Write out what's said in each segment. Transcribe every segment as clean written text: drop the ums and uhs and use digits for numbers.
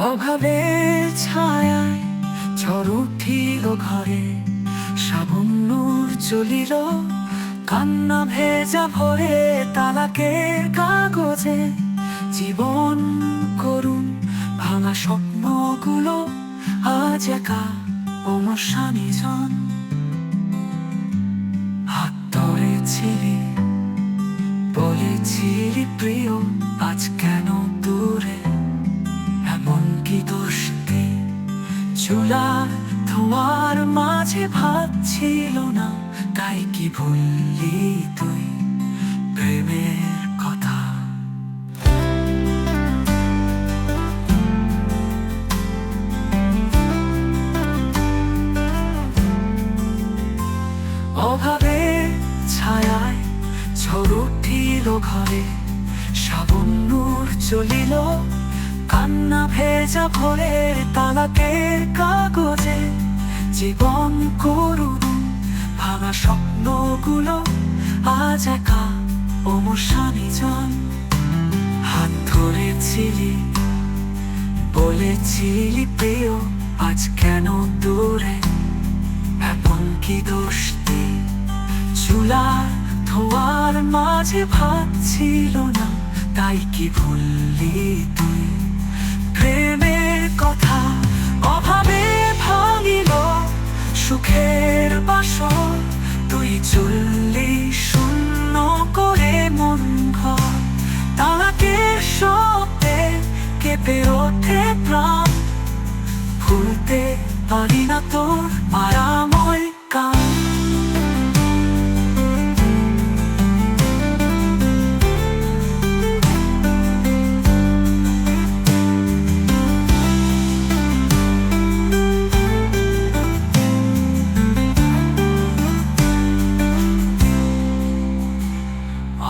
অভাবের ছায়ায় ঝড় উঠিল ঘরে, শ্রাবণ নূর জ্বলিল, কান্না ভেজা ভরে তালাকের কাগজে। জীবন করুণ ভাঙা স্বপ্নগুলো আজ একা আমার স্বামীজন। হাত ধরেছিলি, বলেছিলি প্রিয়, আজ কেন দূরে? এমন কি দোষ কি চুলার ধোঁয়ার মাঝে ভাত ছিল না? তাই কি ভুললি তুই প্রেমের কথা? অভাবে ছায়ায় ঝড় উঠিল ঘরে, শ্রাবণ নূর জ্বলিল, কান্না ভেজা ভোরের তালাকের কাগজে। জীবন করুণ ভাঙা স্বপ্নগুলো আজ একা অমর স্বামীজন। হাত ধরেছিলি, বলেছিলি প্রিয়, আজ কেন দূরে? এমন কি দোষ দি চুলার ধোঁয়ার মাঝে ভাত ছিল না? তাই কি ভুললি তুই প্রেমের কথা? অভাবে ভাঙিল সুখের বাসর, তুই চললি শূন্য করে মন ঘর। তালাকের শব্দে কেঁপে ওঠে প্রাণ, ভুলতে পারি না তোর মায়াময় কান।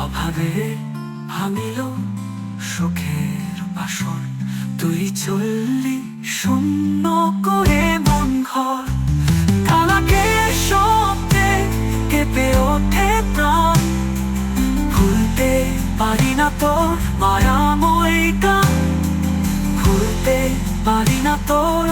অভাবে ভাঙিল সুখের বাসর, তুই চললি শূন্য করে মন ঘর। তালাকের শব্দে কেঁপে ওঠে প্রাণ, ভুলতে পারি না তোর মায়াময় গান, ভুলতে পারি না তোর